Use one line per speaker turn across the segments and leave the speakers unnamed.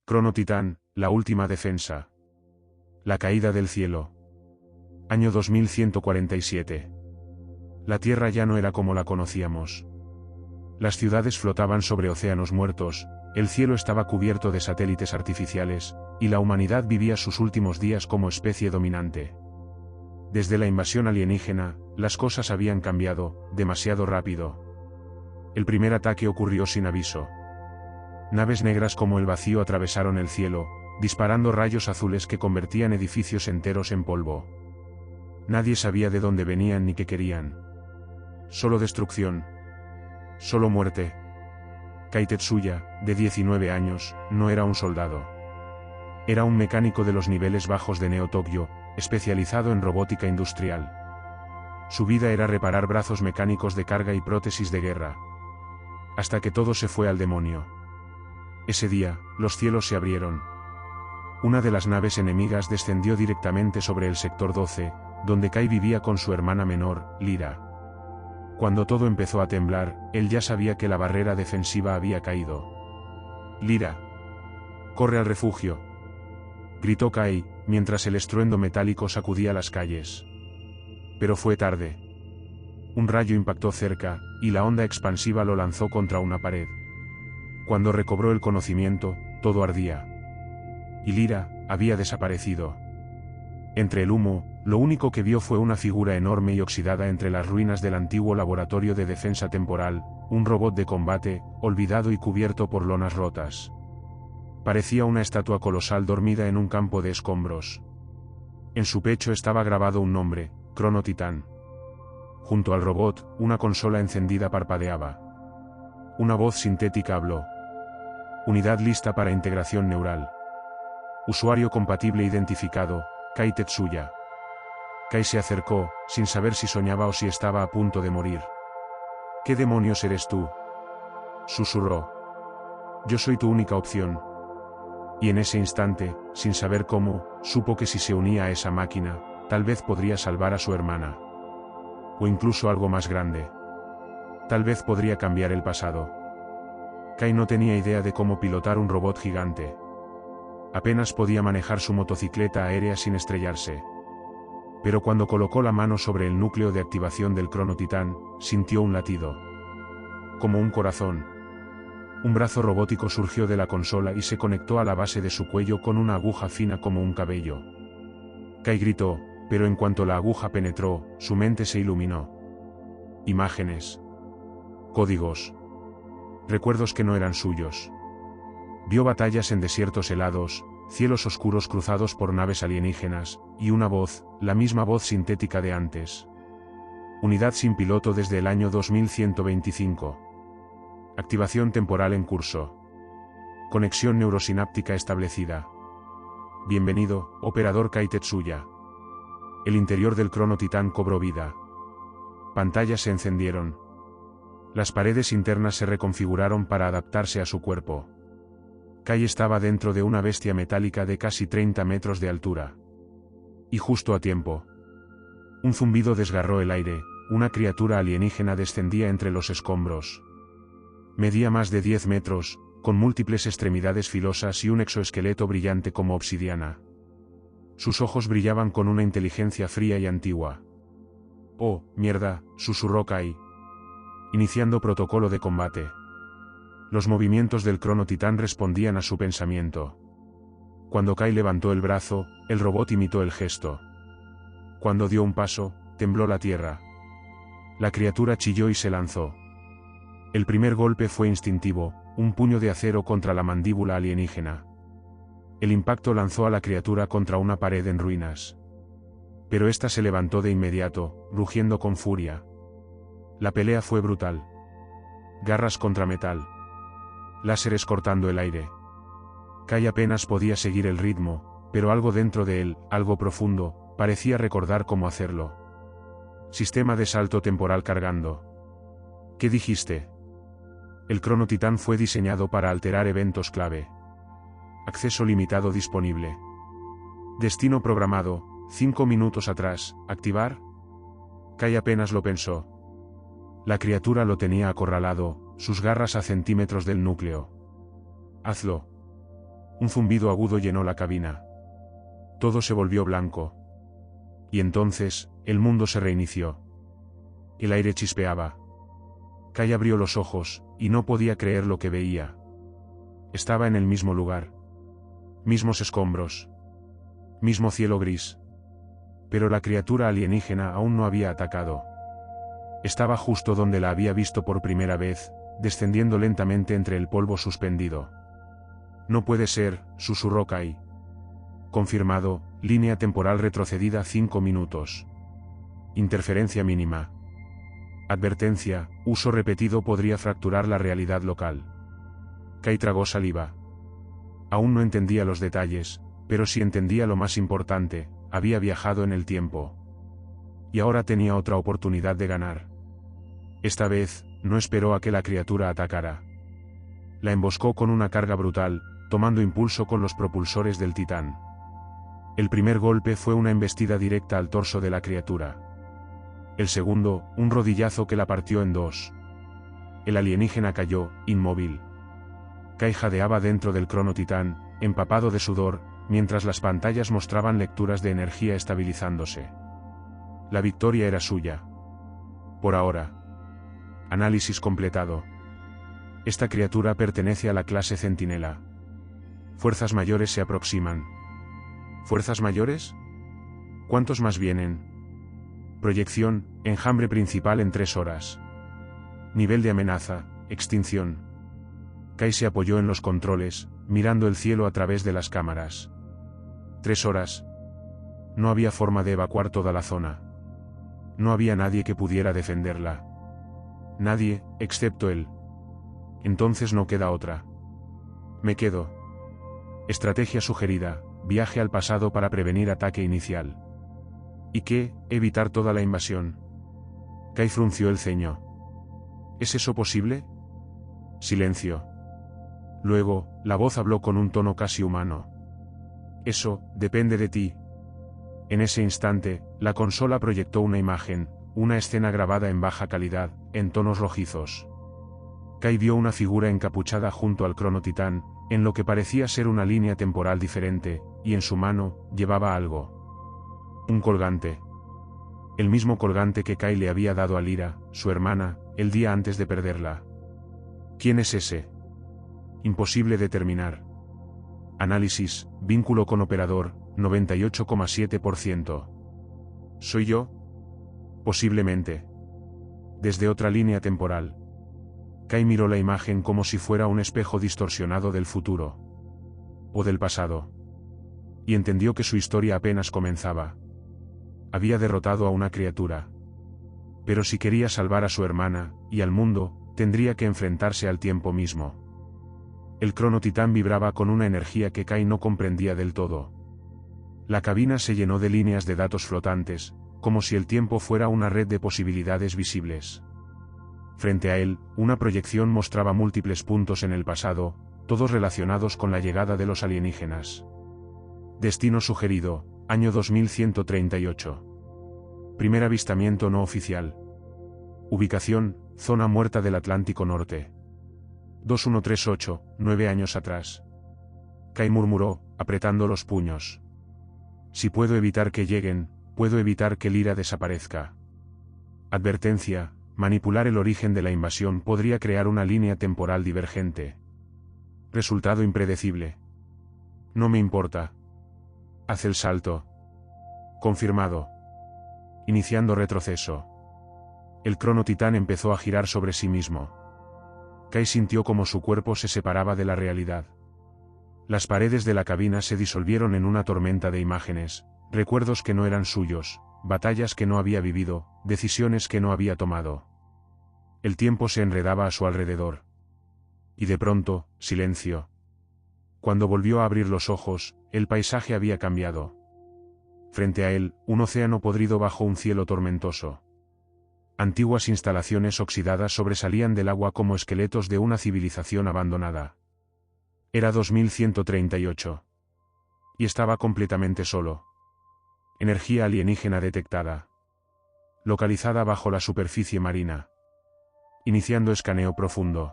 Crono Titán, la última defensa. La caída del cielo. Año 2147. La Tierra ya no era como la conocíamos. Las ciudades flotaban sobre océanos muertos, el cielo estaba cubierto de satélites artificiales, y la humanidad vivía sus últimos días como especie dominante. Desde la invasión alienígena, las cosas habían cambiado, demasiado rápido. El primer ataque ocurrió sin aviso. Naves negras como el vacío atravesaron el cielo, disparando rayos azules que convertían edificios enteros en polvo. Nadie sabía de dónde venían ni qué querían. Solo destrucción. Solo muerte. Kai Tetsuya, de 19 años, no era un soldado. Era un mecánico de los niveles bajos de Neo Tokyo, especializado en robótica industrial. Su vida era reparar brazos mecánicos de carga y prótesis de guerra. Hasta que todo se fue al demonio. Ese día, los cielos se abrieron. Una de las naves enemigas descendió directamente sobre el sector 12, donde Kai vivía con su hermana menor, Lyra. Cuando todo empezó a temblar, él ya sabía que la barrera defensiva había caído. «Lyra. Corre al refugio», gritó Kai, mientras el estruendo metálico sacudía las calles. Pero fue tarde. Un rayo impactó cerca, y la onda expansiva lo lanzó contra una pared. Cuando recobró el conocimiento, todo ardía. Y Lyra había desaparecido. Entre el humo, lo único que vio fue una figura enorme y oxidada entre las ruinas del antiguo laboratorio de defensa temporal, un robot de combate, olvidado y cubierto por lonas rotas. Parecía una estatua colosal dormida en un campo de escombros. En su pecho estaba grabado un nombre, Crono Titán. Junto al robot, una consola encendida parpadeaba. Una voz sintética habló. Unidad lista para integración neural. Usuario compatible identificado, Kai Tetsuya. Kai se acercó, sin saber si soñaba o si estaba a punto de morir. ¿Qué demonios eres tú?, susurró. Yo soy tu única opción. Y en ese instante, sin saber cómo, supo que si se unía a esa máquina, tal vez podría salvar a su hermana. O incluso algo más grande. Tal vez podría cambiar el pasado. Kai no tenía idea de cómo pilotar un robot gigante. Apenas podía manejar su motocicleta aérea sin estrellarse. Pero cuando colocó la mano sobre el núcleo de activación del Crono Titán, sintió un latido. Como un corazón. Un brazo robótico surgió de la consola y se conectó a la base de su cuello con una aguja fina como un cabello. Kai gritó, pero en cuanto la aguja penetró, su mente se iluminó. Imágenes. Códigos. Recuerdos que no eran suyos. Vio batallas en desiertos helados, cielos oscuros cruzados por naves alienígenas, y una voz, la misma voz sintética de antes. Unidad sin piloto desde el año 2125. Activación temporal en curso. Conexión neurosináptica establecida. Bienvenido, operador Kai Tetsuya. El interior del Crono Titán cobró vida. Pantallas se encendieron. Las paredes internas se reconfiguraron para adaptarse a su cuerpo. Kai estaba dentro de una bestia metálica de casi 30 metros de altura. Y justo a tiempo. Un zumbido desgarró el aire, una criatura alienígena descendía entre los escombros. Medía más de 10 metros, con múltiples extremidades filosas y un exoesqueleto brillante como obsidiana. Sus ojos brillaban con una inteligencia fría y antigua. «Oh, mierda», susurró Kai. Iniciando protocolo de combate. Los movimientos del Crono Titán respondían a su pensamiento. Cuando Kai levantó el brazo, el robot imitó el gesto. Cuando dio un paso, tembló la tierra. La criatura chilló y se lanzó. El primer golpe fue instintivo, un puño de acero contra la mandíbula alienígena. El impacto lanzó a la criatura contra una pared en ruinas. Pero ésta se levantó de inmediato, rugiendo con furia. La pelea fue brutal. Garras contra metal. Láseres cortando el aire. Kai apenas podía seguir el ritmo, pero algo dentro de él, algo profundo, parecía recordar cómo hacerlo. Sistema de salto temporal cargando. ¿Qué dijiste? El Crono Titán fue diseñado para alterar eventos clave. Acceso limitado disponible. Destino programado, 5 minutos atrás, ¿activar? Kai apenas lo pensó. La criatura lo tenía acorralado, sus garras a centímetros del núcleo. Hazlo. Un zumbido agudo llenó la cabina. Todo se volvió blanco. Y entonces, el mundo se reinició. El aire chispeaba. Kai abrió los ojos, y no podía creer lo que veía. Estaba en el mismo lugar. Mismos escombros. Mismo cielo gris. Pero la criatura alienígena aún no había atacado. Estaba justo donde la había visto por primera vez, descendiendo lentamente entre el polvo suspendido. No puede ser, susurró Kai. Confirmado, línea temporal retrocedida 5 minutos. Interferencia mínima. Advertencia, uso repetido podría fracturar la realidad local. Kai tragó saliva. Aún no entendía los detalles, pero sí entendía lo más importante, había viajado en el tiempo. Y ahora tenía otra oportunidad de ganar. Esta vez, no esperó a que la criatura atacara. La emboscó con una carga brutal, tomando impulso con los propulsores del titán. El primer golpe fue una embestida directa al torso de la criatura. El segundo, un rodillazo que la partió en dos. El alienígena cayó, inmóvil. Kai jadeaba dentro del cronotitán, empapado de sudor, mientras las pantallas mostraban lecturas de energía estabilizándose. La victoria era suya. Por ahora. Análisis completado. Esta criatura pertenece a la clase Centinela. Fuerzas mayores se aproximan. ¿Fuerzas mayores? ¿Cuántos más vienen? Proyección, enjambre principal en 3 horas. Nivel de amenaza, extinción. Kai se apoyó en los controles, mirando el cielo a través de las cámaras. 3 horas. No había forma de evacuar toda la zona. No había nadie que pudiera defenderla. Nadie, excepto él. Entonces no queda otra. Me quedo. Estrategia sugerida, viaje al pasado para prevenir ataque inicial. ¿Y qué? Evitar toda la invasión. Kai frunció el ceño. ¿Es eso posible? Silencio. Luego, la voz habló con un tono casi humano. Eso, depende de ti. En ese instante, la consola proyectó una imagen, una escena grabada en baja calidad, en tonos rojizos. Kai vio una figura encapuchada junto al cronotitán, en lo que parecía ser una línea temporal diferente, y en su mano, llevaba algo. Un colgante. El mismo colgante que Kai le había dado a Lyra, su hermana, el día antes de perderla. ¿Quién es ese? Imposible determinar. Análisis, vínculo con operador, 98,7%. ¿Soy yo? Posiblemente. Desde otra línea temporal. Kai miró la imagen como si fuera un espejo distorsionado del futuro. O del pasado. Y entendió que su historia apenas comenzaba. Había derrotado a una criatura. Pero si quería salvar a su hermana, y al mundo, tendría que enfrentarse al tiempo mismo. El cronotitán vibraba con una energía que Kai no comprendía del todo. La cabina se llenó de líneas de datos flotantes, como si el tiempo fuera una red de posibilidades visibles. Frente a él, una proyección mostraba múltiples puntos en el pasado, todos relacionados con la llegada de los alienígenas. Destino sugerido, año 2138. Primer avistamiento no oficial. Ubicación, zona muerta del Atlántico Norte. 2138, 9 años atrás. Kai murmuró, apretando los puños. Si puedo evitar que lleguen, puedo evitar que Lyra desaparezca. Advertencia, manipular el origen de la invasión podría crear una línea temporal divergente. Resultado impredecible. No me importa. Haz el salto. Confirmado. Iniciando retroceso. El cronotitán empezó a girar sobre sí mismo. Kai sintió como su cuerpo se separaba de la realidad. Las paredes de la cabina se disolvieron en una tormenta de imágenes, recuerdos que no eran suyos, batallas que no había vivido, decisiones que no había tomado. El tiempo se enredaba a su alrededor. Y de pronto, silencio. Cuando volvió a abrir los ojos, el paisaje había cambiado. Frente a él, un océano podrido bajo un cielo tormentoso. Antiguas instalaciones oxidadas sobresalían del agua como esqueletos de una civilización abandonada. Era 2138. Y estaba completamente solo. Energía alienígena detectada. Localizada bajo la superficie marina. Iniciando escaneo profundo.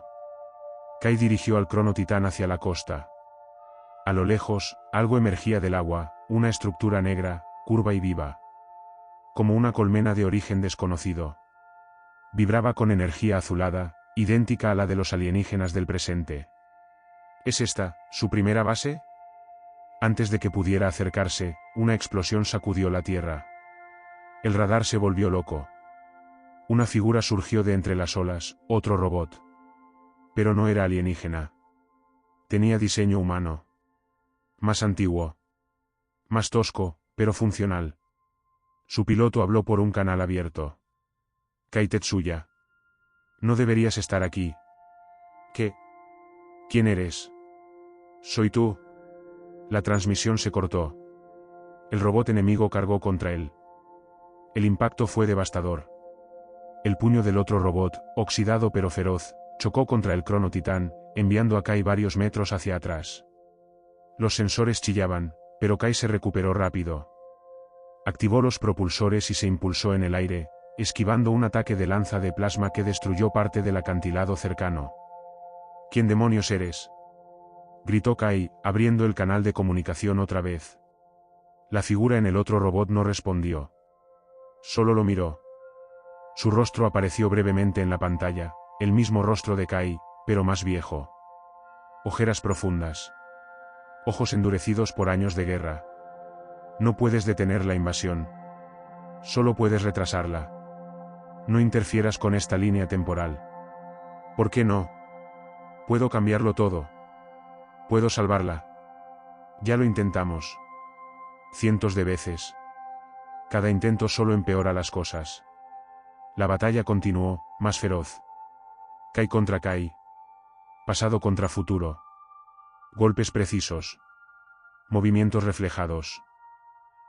Kai dirigió al cronotitán hacia la costa. A lo lejos, algo emergía del agua, una estructura negra, curva y viva. Como una colmena de origen desconocido. Vibraba con energía azulada, idéntica a la de los alienígenas del presente. ¿Es esta, su primera base? Antes de que pudiera acercarse, una explosión sacudió la Tierra. El radar se volvió loco. Una figura surgió de entre las olas, otro robot. Pero no era alienígena. Tenía diseño humano. Más antiguo. Más tosco, pero funcional. Su piloto habló por un canal abierto. Kai Tetsuya. No deberías estar aquí. ¿Qué? ¿Quién eres? Soy tú. La transmisión se cortó. El robot enemigo cargó contra él. El impacto fue devastador. El puño del otro robot, oxidado pero feroz, chocó contra el Crono Titán, enviando a Kai varios metros hacia atrás. Los sensores chillaban, pero Kai se recuperó rápido. Activó los propulsores y se impulsó en el aire, esquivando un ataque de lanza de plasma que destruyó parte del acantilado cercano. ¿Quién demonios eres? Gritó Kai, abriendo el canal de comunicación otra vez. La figura en el otro robot no respondió. Solo lo miró. Su rostro apareció brevemente en la pantalla, el mismo rostro de Kai, pero más viejo. Ojeras profundas. Ojos endurecidos por años de guerra. No puedes detener la invasión. Solo puedes retrasarla. No interfieras con esta línea temporal. ¿Por qué no? Puedo cambiarlo todo. Puedo salvarla. Ya lo intentamos. Cientos de veces. Cada intento solo empeora las cosas. La batalla continuó, más feroz. Kai contra Kai. Pasado contra futuro. Golpes precisos. Movimientos reflejados.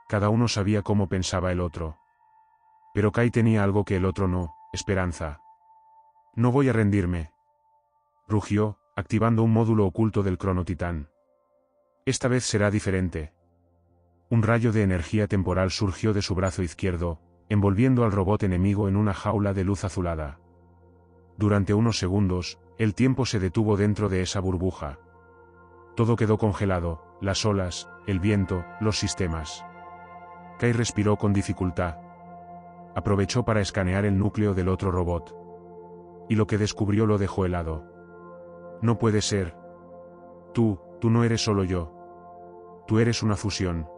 Cada uno sabía cómo pensaba el otro. Pero Kai tenía algo que el otro no, esperanza. No voy a rendirme. Rugió, activando un módulo oculto del Crono Titán. Esta vez será diferente. Un rayo de energía temporal surgió de su brazo izquierdo, envolviendo al robot enemigo en una jaula de luz azulada. Durante unos segundos, el tiempo se detuvo dentro de esa burbuja. Todo quedó congelado, las olas, el viento, los sistemas. Kai respiró con dificultad. Aprovechó para escanear el núcleo del otro robot. Y lo que descubrió lo dejó helado. No puede ser. Tú no eres solo yo. Tú eres una fusión.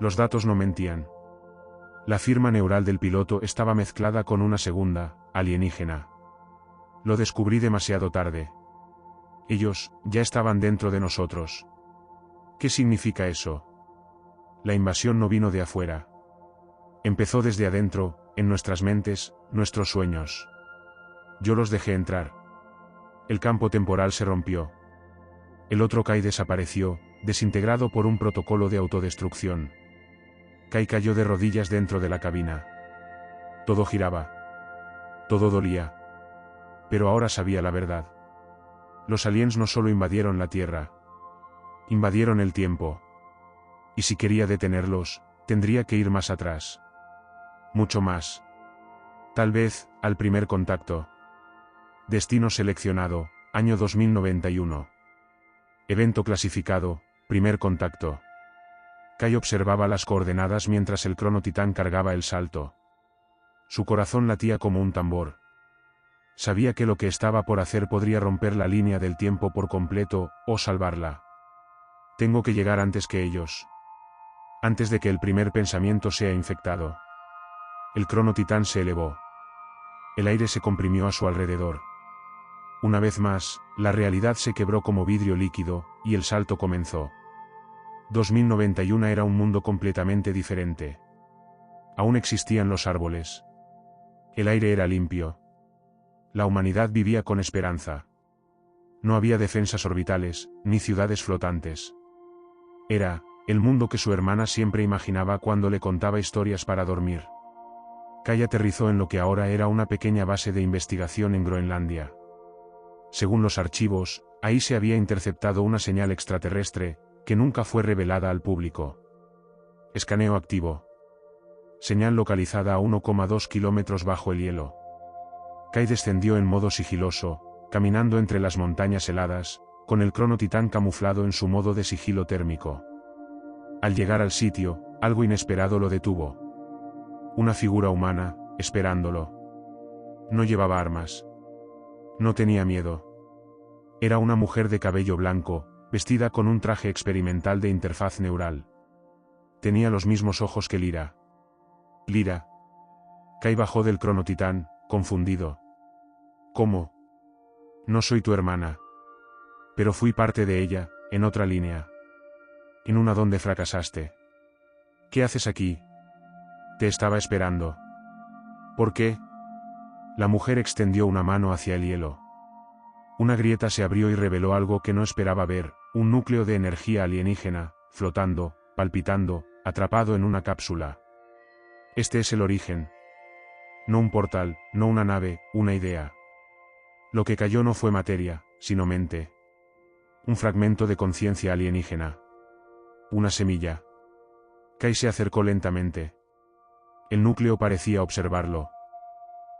Los datos no mentían. La firma neural del piloto estaba mezclada con una segunda, alienígena. Lo descubrí demasiado tarde. Ellos, ya estaban dentro de nosotros. ¿Qué significa eso? La invasión no vino de afuera. Empezó desde adentro, en nuestras mentes, nuestros sueños. Yo los dejé entrar. El campo temporal se rompió. El otro Kai desapareció, desintegrado por un protocolo de autodestrucción. Kai cayó de rodillas dentro de la cabina. Todo giraba. Todo dolía. Pero ahora sabía la verdad. Los aliens no solo invadieron la Tierra. Invadieron el tiempo. Y si quería detenerlos, tendría que ir más atrás. Mucho más. Tal vez, al primer contacto. Destino seleccionado, año 2091. Evento clasificado, primer contacto. Kai observaba las coordenadas mientras el Crono Titán cargaba el salto. Su corazón latía como un tambor. Sabía que lo que estaba por hacer podría romper la línea del tiempo por completo, o salvarla. Tengo que llegar antes que ellos. Antes de que el primer pensamiento sea infectado. El Crono Titán se elevó. El aire se comprimió a su alrededor. Una vez más, la realidad se quebró como vidrio líquido, y el salto comenzó. 2091 era un mundo completamente diferente. Aún existían los árboles. El aire era limpio. La humanidad vivía con esperanza. No había defensas orbitales, ni ciudades flotantes. Era, el mundo que su hermana siempre imaginaba cuando le contaba historias para dormir. Kai aterrizó en lo que ahora era una pequeña base de investigación en Groenlandia. Según los archivos, ahí se había interceptado una señal extraterrestre, que nunca fue revelada al público. Escaneo activo. Señal localizada a 1,2 kilómetros bajo el hielo. Kai descendió en modo sigiloso, caminando entre las montañas heladas, con el cronotitán camuflado en su modo de sigilo térmico. Al llegar al sitio, algo inesperado lo detuvo. Una figura humana, esperándolo. No llevaba armas. No tenía miedo. Era una mujer de cabello blanco, vestida con un traje experimental de interfaz neural. Tenía los mismos ojos que Lyra. Lyra. Kai bajó del cronotitán, confundido. ¿Cómo? No soy tu hermana. Pero fui parte de ella, en otra línea. En una donde fracasaste. ¿Qué haces aquí? Te estaba esperando. ¿Por qué? La mujer extendió una mano hacia el hielo. Una grieta se abrió y reveló algo que no esperaba ver, un núcleo de energía alienígena, flotando, palpitando, atrapado en una cápsula. Este es el origen. No un portal, no una nave, una idea. Lo que cayó no fue materia, sino mente. Un fragmento de conciencia alienígena. Una semilla. Kai se acercó lentamente. El núcleo parecía observarlo.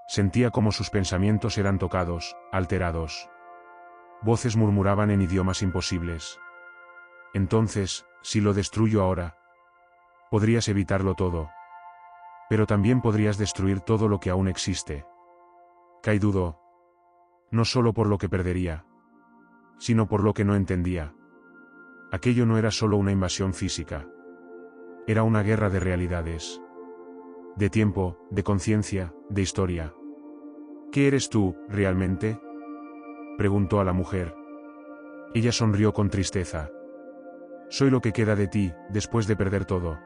Sentía como sus pensamientos eran tocados, alterados. Voces murmuraban en idiomas imposibles. Entonces, si lo destruyo ahora, podrías evitarlo todo. Pero también podrías destruir todo lo que aún existe. Kai dudó. No solo por lo que perdería, sino por lo que no entendía. Aquello no era solo una invasión física. Era una guerra de realidades. De tiempo, de conciencia, de historia. ¿Qué eres tú, realmente?, preguntó a la mujer. Ella sonrió con tristeza. Soy lo que queda de ti, después de perder todo.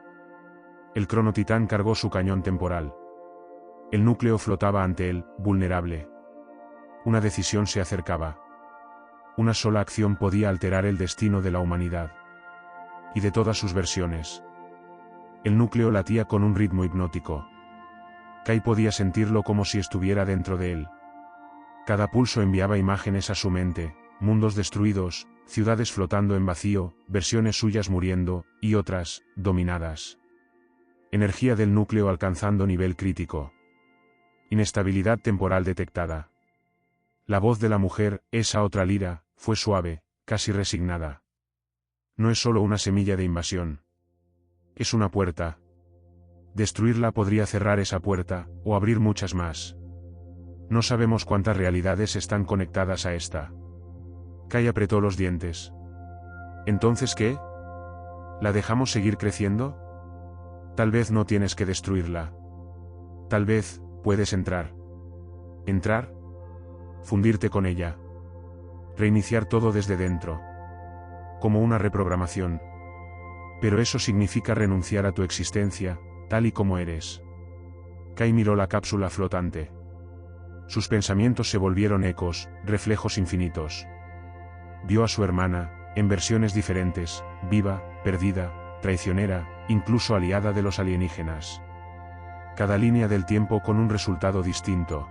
El cronotitán cargó su cañón temporal. El núcleo flotaba ante él, vulnerable. Una decisión se acercaba. Una sola acción podía alterar el destino de la humanidad. Y de todas sus versiones. El núcleo latía con un ritmo hipnótico. Kai podía sentirlo como si estuviera dentro de él. Cada pulso enviaba imágenes a su mente, mundos destruidos, ciudades flotando en vacío, versiones suyas muriendo, y otras, dominadas. Energía del núcleo alcanzando nivel crítico. Inestabilidad temporal detectada. La voz de la mujer, esa otra Lyra, fue suave, casi resignada. No es solo una semilla de invasión. Es una puerta. Destruirla podría cerrar esa puerta, o abrir muchas más. No sabemos cuántas realidades están conectadas a esta. Kai apretó los dientes. ¿Entonces qué? ¿La dejamos seguir creciendo? Tal vez no tienes que destruirla. Tal vez, puedes entrar. ¿Entrar? Fundirte con ella. Reiniciar todo desde dentro. Como una reprogramación. Pero eso significa renunciar a tu existencia, tal y como eres. Kai miró la cápsula flotante. Sus pensamientos se volvieron ecos, reflejos infinitos. Vio a su hermana, en versiones diferentes, viva, perdida, traicionera, incluso aliada de los alienígenas. Cada línea del tiempo con un resultado distinto.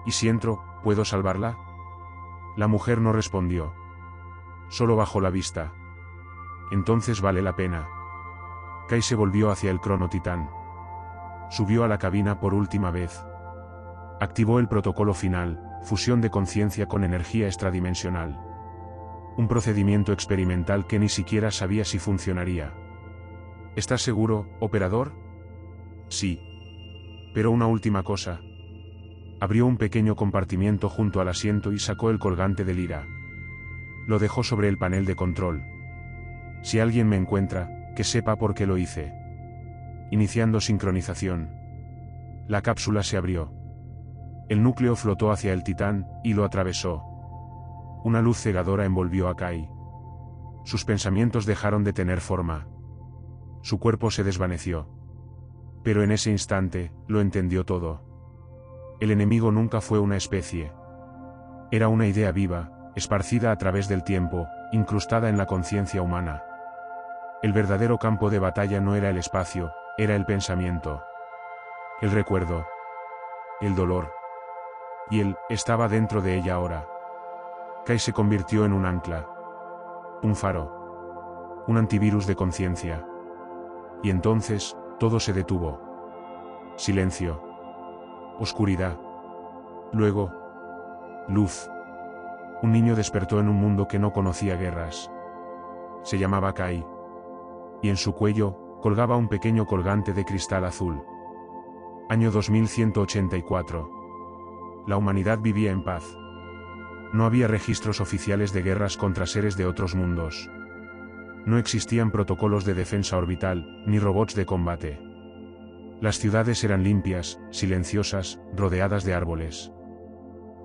¿Y si entro, puedo salvarla? La mujer no respondió. Solo bajó la vista. Entonces vale la pena. Kai se volvió hacia el cronotitán. Subió a la cabina por última vez. Activó el protocolo final, fusión de conciencia con energía extradimensional. Un procedimiento experimental que ni siquiera sabía si funcionaría. ¿Estás seguro, operador? Sí. Pero una última cosa. Abrió un pequeño compartimiento junto al asiento y sacó el colgante de Lyra. Lo dejó sobre el panel de control. Si alguien me encuentra, que sepa por qué lo hice. Iniciando sincronización. La cápsula se abrió. El núcleo flotó hacia el titán, y lo atravesó. Una luz cegadora envolvió a Kai. Sus pensamientos dejaron de tener forma. Su cuerpo se desvaneció. Pero en ese instante, lo entendió todo. El enemigo nunca fue una especie. Era una idea viva, esparcida a través del tiempo, incrustada en la conciencia humana. El verdadero campo de batalla no era el espacio, era el pensamiento. El recuerdo. El dolor. Y él, estaba dentro de ella ahora. Kai se convirtió en un ancla. Un faro. Un antivirus de conciencia. Y entonces, todo se detuvo. Silencio. Oscuridad. Luego. Luz. Un niño despertó en un mundo que no conocía guerras. Se llamaba Kai. Y en su cuello, colgaba un pequeño colgante de cristal azul. Año 2184. La humanidad vivía en paz. No había registros oficiales de guerras contra seres de otros mundos. No existían protocolos de defensa orbital, ni robots de combate. Las ciudades eran limpias, silenciosas, rodeadas de árboles.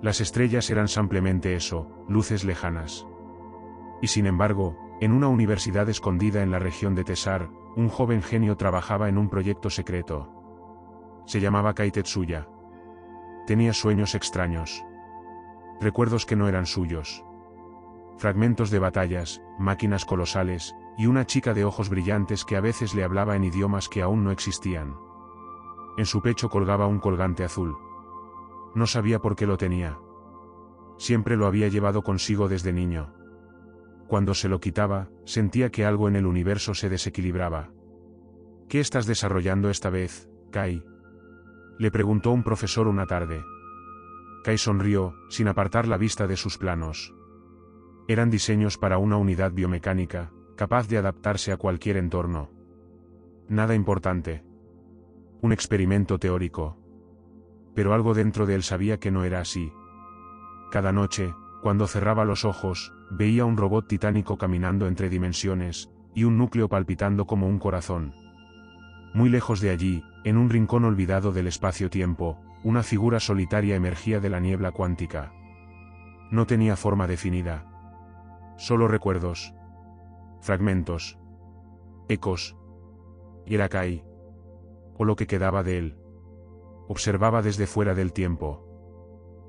Las estrellas eran simplemente eso, luces lejanas. Y sin embargo, en una universidad escondida en la región de Tesar, un joven genio trabajaba en un proyecto secreto. Se llamaba Kai Tetsuya. Tenía sueños extraños. Recuerdos que no eran suyos. Fragmentos de batallas, máquinas colosales, y una chica de ojos brillantes que a veces le hablaba en idiomas que aún no existían. En su pecho colgaba un colgante azul. No sabía por qué lo tenía. Siempre lo había llevado consigo desde niño. Cuando se lo quitaba, sentía que algo en el universo se desequilibraba. ¿Qué estás desarrollando esta vez, Kai? Le preguntó un profesor una tarde. Kai sonrió, sin apartar la vista de sus planos. Eran diseños para una unidad biomecánica, capaz de adaptarse a cualquier entorno. Nada importante. Un experimento teórico. Pero algo dentro de él sabía que no era así. Cada noche, cuando cerraba los ojos, veía un robot titánico caminando entre dimensiones, y un núcleo palpitando como un corazón. Muy lejos de allí, en un rincón olvidado del espacio-tiempo, una figura solitaria emergía de la niebla cuántica. No tenía forma definida. Solo recuerdos. Fragmentos. Ecos. Era Kai. O lo que quedaba de él. Observaba desde fuera del tiempo.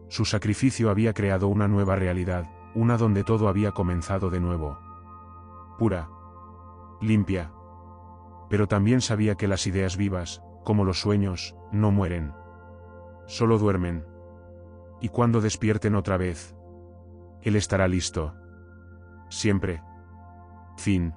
Su sacrificio había creado una nueva realidad, una donde todo había comenzado de nuevo. Pura. Limpia. Pero también sabía que las ideas vivas, como los sueños, no mueren. Solo duermen. Y cuando despierten otra vez, él estará listo. Siempre. Fin.